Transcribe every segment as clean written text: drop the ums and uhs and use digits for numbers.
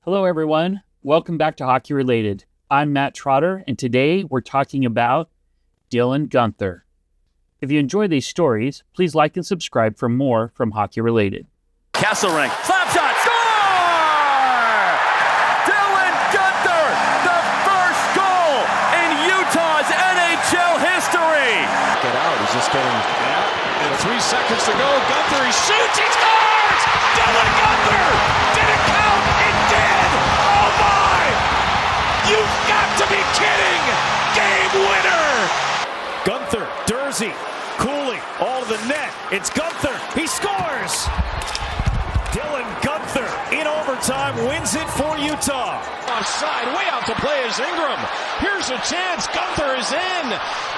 Hello, everyone. Welcome back to Hockey Related. I'm Matt Trotter, and today we're talking about Dylan Gunther. If you enjoy these stories, please like and subscribe for more from Hockey Related. Kesselring, slap shot, score! Dylan Gunther, the first goal in Utah's NHL history. Get out, he's just getting, and 3 seconds to go, Gunther, he shoots, he scores! Dylan Gunther! Did it count? It did! Oh my! You've got to be kidding! Game winner! Guenther, Durzi, Cooley, all to the net. It's Guenther. He scores! Dylan Gunther in overtime wins it for Utah. Offside, way out to play is Ingram. Here's a chance. Guenther is in.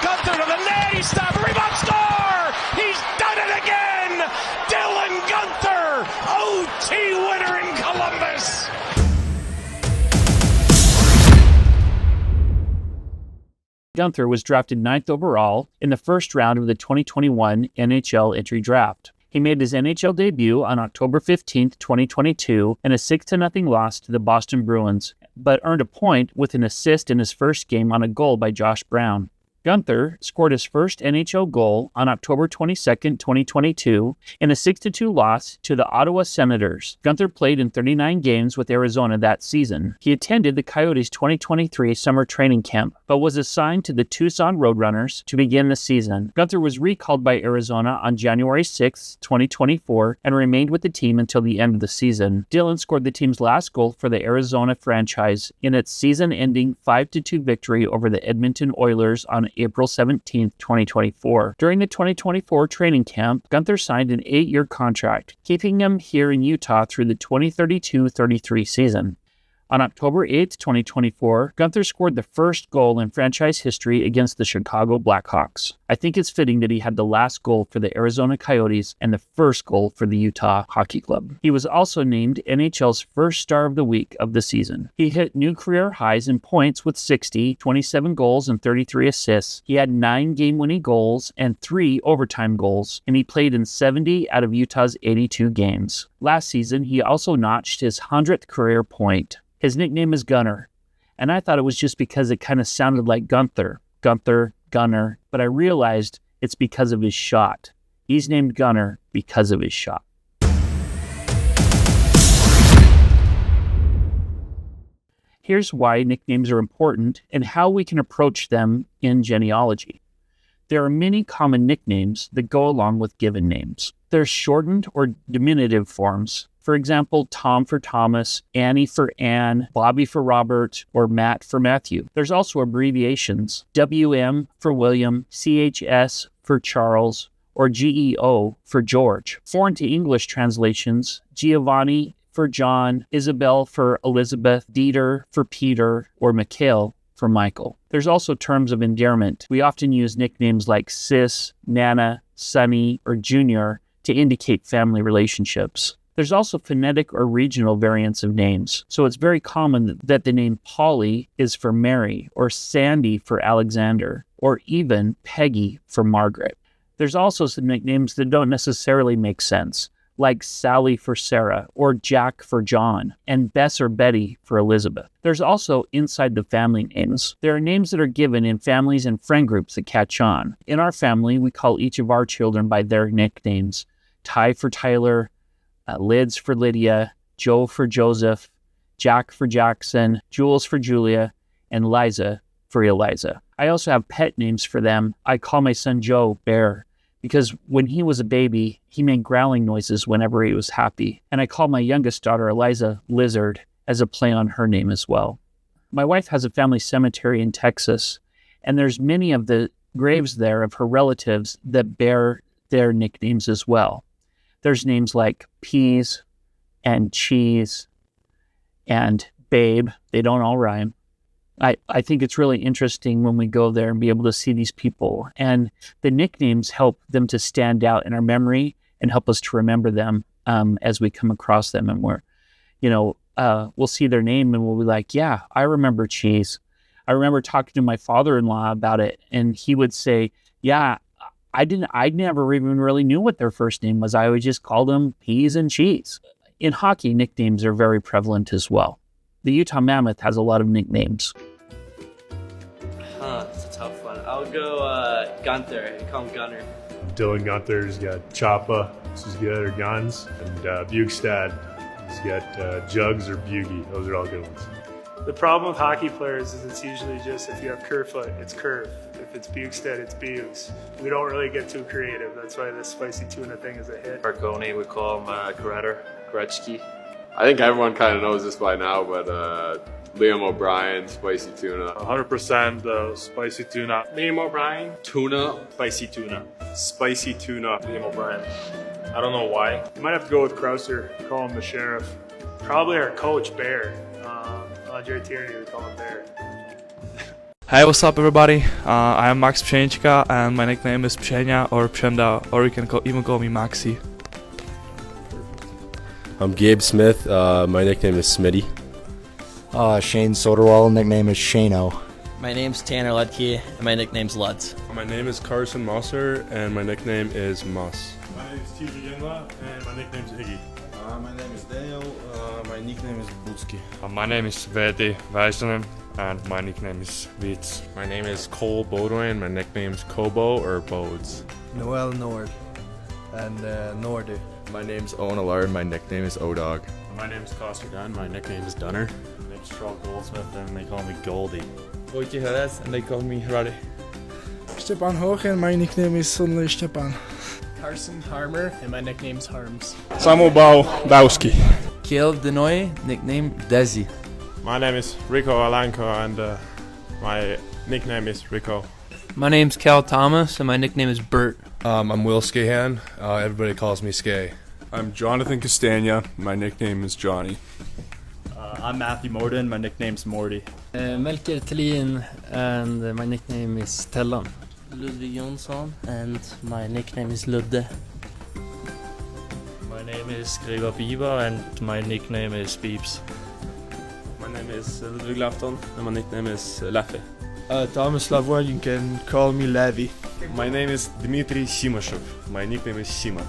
Guenther to the net. He stopped. Rebound, score! He's done it again! Dylan Gunther, OT winner in Columbus. Gunther was drafted 9th overall in the first round of the 2021 NHL entry draft. He made his NHL debut on October 15, 2022, in a 6-0 loss to the Boston Bruins, but earned a point with an assist in his first game on a goal by Josh Brown. Guenther scored his first NHL goal on October 22, 2022, in a 6-2 loss to the Ottawa Senators. Guenther played in 39 games with Arizona that season. He attended the Coyotes' 2023 summer training camp, but was assigned to the Tucson Roadrunners to begin the season. Guenther was recalled by Arizona on January 6, 2024, and remained with the team until the end of the season. Dylan scored the team's last goal for the Arizona franchise in its season-ending 5-2 victory over the Edmonton Oilers on April 17, 2024. During the 2024 training camp, Guenther signed an 8-year contract, keeping him here in Utah through the 2032-33 season. On October 8, 2024, Guenther scored the first goal in franchise history against the Chicago Blackhawks. I think it's fitting that he had the last goal for the Arizona Coyotes and the first goal for the Utah Hockey Club. He was also named NHL's first star of the week of the season. He hit new career highs in points with 60, 27 goals, and 33 assists. He had 9 game-winning goals and 3 overtime goals, and he played in 70 out of Utah's 82 games. Last season, he also notched his 100th career point. His nickname is Gunner, and I thought it was just because it kind of sounded like Guenther, Gunner, but I realized it's because of his shot. He's named Gunner because of his shot. Here's why nicknames are important and how we can approach them in genealogy. There are many common nicknames that go along with given names. There's shortened or diminutive forms. For example, Tom for Thomas, Annie for Anne, Bobby for Robert, or Matt for Matthew. There's also abbreviations, WM for William, CHS for Charles, or GEO for George. Foreign to English translations, Giovanni for John, Isabel for Elizabeth, Dieter for Peter, or Mikhail for Michael. There's also terms of endearment. We often use nicknames like Sis, Nana, Sonny, or Junior to indicate family relationships. There's also phonetic or regional variants of names. So it's very common that the name Polly is for Mary, or Sandy for Alexander, or even Peggy for Margaret. There's also some nicknames that don't necessarily make sense, like Sally for Sarah, or Jack for John, and Bess or Betty for Elizabeth. There's also inside the family names. There are names that are given in families and friend groups that catch on. In our family, we call each of our children by their nicknames. Ty for Tyler, Lids for Lydia, Joe for Joseph, Jack for Jackson, Jules for Julia, and Liza for Eliza. I also have pet names for them. I call my son Joe Bear, because when he was a baby, he made growling noises whenever he was happy. And I call my youngest daughter Eliza Lizard as a play on her name as well. My wife has a family cemetery in Texas, and there's many of the graves there of her relatives that bear their nicknames as well. There's names like Peas and Cheese and Babe. They don't all rhyme. I think it's really interesting when we go there and be able to see these people. And the nicknames help them to stand out in our memory and help us to remember them as we come across them. And we'll see their name and we'll be like, yeah, I remember Cheese. I remember talking to my father-in-law about it, and he would say, yeah, I never even really knew what their first name was. I always just called them Peas and Cheese. In hockey, nicknames are very prevalent as well. The Utah Mammoth has a lot of nicknames. It's a tough one. I'll go Guenther. I call him Gunner. Dylan Gunther's got Choppa, this is good, or Guns, and Bugstad, he's got Jugs or Bugie. Those are all good ones. The problem with hockey players is it's usually just if you have Kerfoot, it's Curve. If it's Bugstad, it's Bugs. We don't really get too creative. That's why the spicy tuna thing is a hit. Marconi, we call him Gretzky. I think everyone kind of knows this by now, but Liam O'Brien, spicy tuna. 100% spicy tuna. Liam O'Brien, Tuna. spicy tuna. Spicy tuna. Liam O'Brien. I don't know why. You might have to go with Krauser, call him the sheriff. Probably our coach, Bear. Andre Tierney, we call him Bear. Hey, what's up everybody? I am Max Pšenička and my nickname is Pšenia or Pšenda, or you can even call me Maxi. I'm Gabe Smith, my nickname is Smitty. Shane Soderwall, nickname is Shano. My name's Tanner Ludke, and my nickname's Luds. My name is Carson Mosser, and my nickname is Moss. My name is TJ Yingla, and my nickname is Iggy. My name is Daniel, my nickname is Butski. My name is Veti Väisänen, and my nickname is Vits. My name is Cole Bodwin, my nickname is Kobo or Bodes. Noel Nord, and Nordy. My name's Owen Allard, my nickname is O-Dog. My name is Coster Dunn, my nickname is Dunner. My name's Charles Goldsmith, and they call me Goldie. Wojciech Jerez, and they call me Ruddy. Stepan Hoch, and my nickname is suddenly Stepan. Carson Harmer, and my nickname's Harms. Samuel Bałowski. Kiev Denoy, nickname Desi. My name is Rico Alanko, and my nickname is Rico. My name's Cal Thomas, and my nickname is Bert. I'm Will Skahan. Everybody calls me Skay. I'm Jonathan Castagna. My nickname is Johnny. I'm Matthew Morden. My nickname's Morty. Melker Thelin, and my nickname is Tellan. Ludwig Jonsson, and my nickname is Ludde. My name is Gregor Bieber, and my nickname is Beeps. My name is Ludwig Lafton, and my nickname is Laffe. Thomas Lavoie, you can call me Levi. My name is Dmitry Simashov. My nickname is Sima.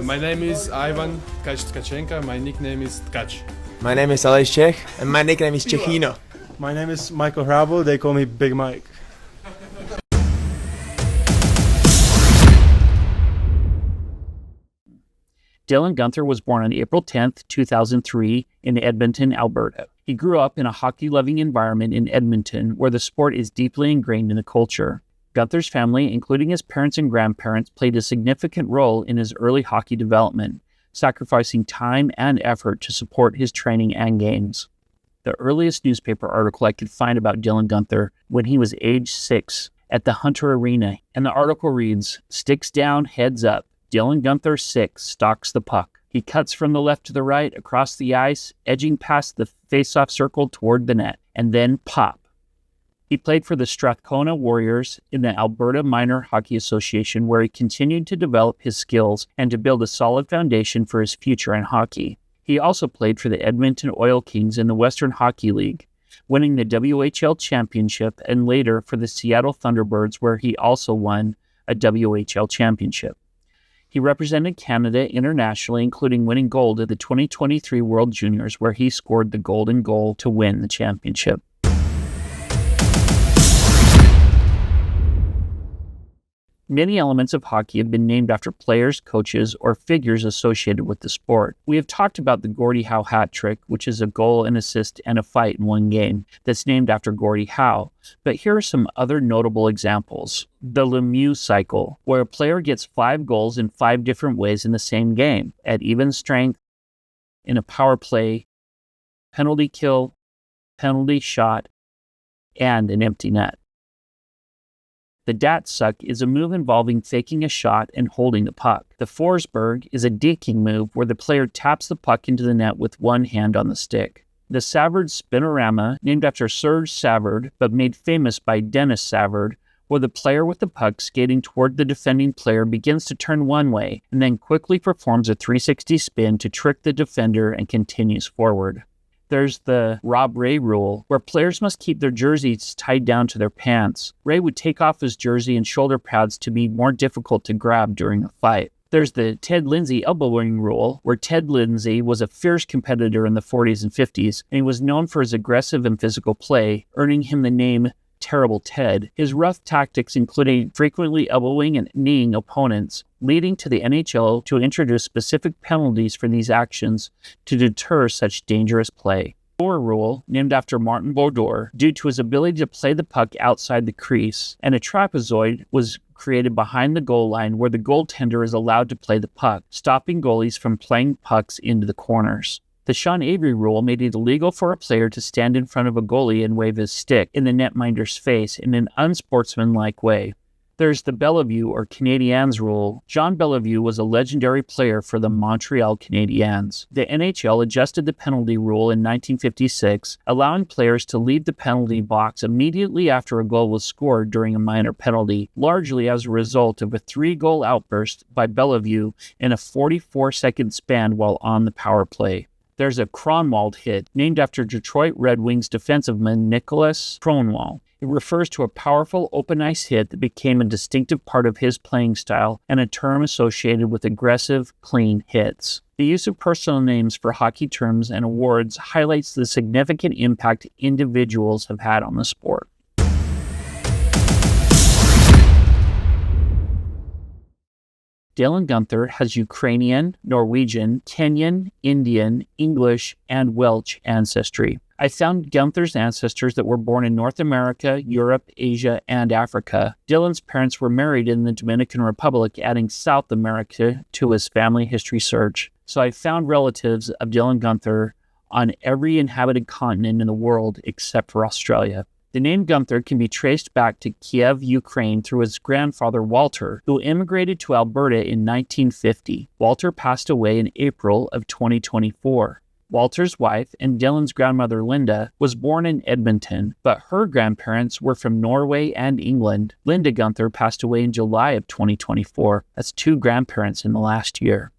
My name is Ivan Tkachenko. My nickname is Tkach. My name is Aleš Čech, and my nickname is Čechino. My name is Michael Hrabo. They call me Big Mike. Dylan Gunther was born on April 10, 2003 in Edmonton, Alberta. He grew up in a hockey-loving environment in Edmonton where the sport is deeply ingrained in the culture. Gunther's family, including his parents and grandparents, played a significant role in his early hockey development, sacrificing time and effort to support his training and games. The earliest newspaper article I could find about Dylan Gunther when he was age 6 at the Hunter Arena, and the article reads, "Sticks down, heads up. Dylan Gunther 6 stalks the puck. He cuts from the left to the right across the ice, edging past the face-off circle toward the net, and then pop." He played for the Strathcona Warriors in the Alberta Minor Hockey Association, where he continued to develop his skills and to build a solid foundation for his future in hockey. He also played for the Edmonton Oil Kings in the Western Hockey League, winning the WHL championship, and later for the Seattle Thunderbirds, where he also won a WHL championship. He represented Canada internationally, including winning gold at the 2023 World Juniors, where he scored the golden goal to win the championship. Many elements of hockey have been named after players, coaches, or figures associated with the sport. We have talked about the Gordie Howe hat trick, which is a goal, an assist, and a fight in one game that's named after Gordie Howe. But here are some other notable examples. The Lemieux cycle, where a player gets 5 goals in 5 different ways in the same game, at even strength, in a power play, penalty kill, penalty shot, and an empty net. The Datsuck is a move involving faking a shot and holding the puck. The Forsberg is a deking move where the player taps the puck into the net with one hand on the stick. The Savard Spinorama, named after Serge Savard, but made famous by Dennis Savard, where the player with the puck skating toward the defending player begins to turn one way and then quickly performs a 360 spin to trick the defender and continues forward. There's the Rob Ray rule, where players must keep their jerseys tied down to their pants. Ray would take off his jersey and shoulder pads to be more difficult to grab during a fight. There's the Ted Lindsay elbowing rule, where Ted Lindsay was a fierce competitor in the 40s and 50s, and he was known for his aggressive and physical play, earning him the name Terrible Ted. His rough tactics including frequently elbowing and kneeing opponents, leading to the NHL to introduce specific penalties for these actions to deter such dangerous play. Boer rule, named after Martin Brodeur, due to his ability to play the puck outside the crease, and a trapezoid was created behind the goal line where the goaltender is allowed to play the puck, stopping goalies from playing pucks into the corners. The Sean Avery rule made it illegal for a player to stand in front of a goalie and wave his stick in the netminder's face in an unsportsmanlike way. There's the Bellevue or Canadiens rule. Jean Bellevue was a legendary player for the Montreal Canadiens. The NHL adjusted the penalty rule in 1956, allowing players to leave the penalty box immediately after a goal was scored during a minor penalty, largely as a result of a 3-goal outburst by Bellevue in a 44-second span while on the power play. There's a Kronwall hit, named after Detroit Red Wings defenseman Nicholas Kronwall. It refers to a powerful open ice hit that became a distinctive part of his playing style and a term associated with aggressive, clean hits. The use of personal names for hockey terms and awards highlights the significant impact individuals have had on the sport. Dylan Gunther has Ukrainian, Norwegian, Kenyan, Indian, English, and Welsh ancestry. I found Gunther's ancestors that were born in North America, Europe, Asia, and Africa. Dylan's parents were married in the Dominican Republic, adding South America to his family history search. So I found relatives of Dylan Gunther on every inhabited continent in the world except for Australia. The name Guenther can be traced back to Kiev, Ukraine through his grandfather Walter, who immigrated to Alberta in 1950. Walter passed away in April of 2024. Walter's wife and Dylan's grandmother Linda was born in Edmonton, but her grandparents were from Norway and England. Linda Guenther passed away in July of 2024. That's 2 grandparents in the last year.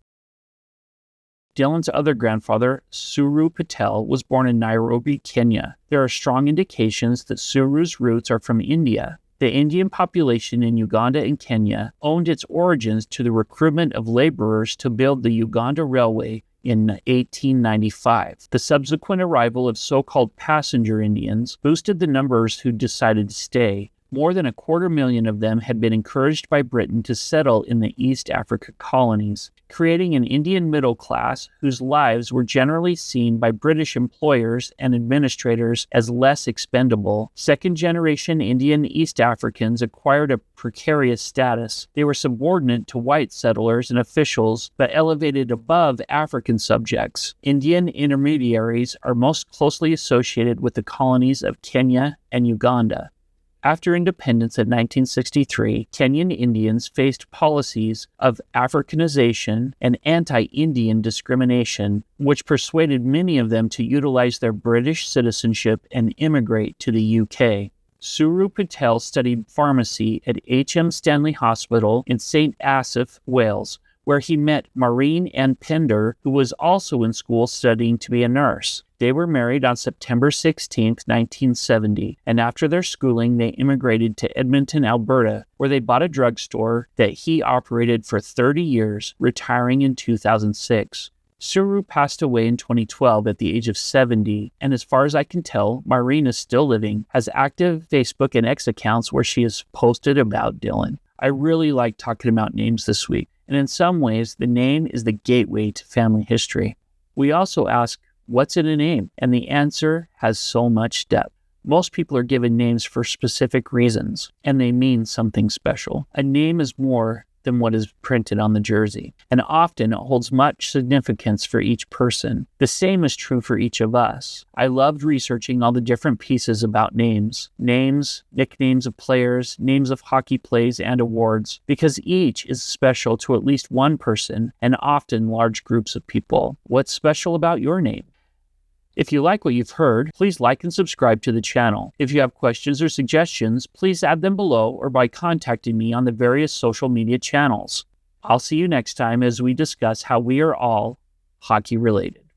Dylan's other grandfather, Suru Patel, was born in Nairobi, Kenya. There are strong indications that Suru's roots are from India. The Indian population in Uganda and Kenya owed its origins to the recruitment of laborers to build the Uganda Railway in 1895. The subsequent arrival of so-called passenger Indians boosted the numbers who decided to stay. More than 250,000 of them had been encouraged by Britain to settle in the East Africa colonies, creating an Indian middle class whose lives were generally seen by British employers and administrators as less expendable. Second-generation Indian East Africans acquired a precarious status. They were subordinate to white settlers and officials, but elevated above African subjects. Indian intermediaries are most closely associated with the colonies of Kenya and Uganda. After independence in 1963, Kenyan Indians faced policies of Africanization and anti-Indian discrimination, which persuaded many of them to utilize their British citizenship and immigrate to the UK. Suru Patel studied pharmacy at H.M. Stanley Hospital in St. Asaph, Wales, where he met Maureen Ann Pender, who was also in school studying to be a nurse. They were married on September 16, 1970, and after their schooling, they immigrated to Edmonton, Alberta, where they bought a drugstore that he operated for 30 years, retiring in 2006. Suru passed away in 2012 at the age of 70, and as far as I can tell, Maureen is still living, has active Facebook and X accounts where she has posted about Dylan. I really like talking about names this week, and in some ways, the name is the gateway to family history. We also ask, what's in a name? And the answer has so much depth. Most people are given names for specific reasons, and they mean something special. A name is more than what is printed on the jersey, and often it holds much significance for each person. The same is true for each of us. I loved researching all the different pieces about names, nicknames of players, names of hockey plays, and awards, because each is special to at least one person, and often large groups of people. What's special about your name? If you like what you've heard, please like and subscribe to the channel. If you have questions or suggestions, please add them below or by contacting me on the various social media channels. I'll see you next time as we discuss how we are all hockey related.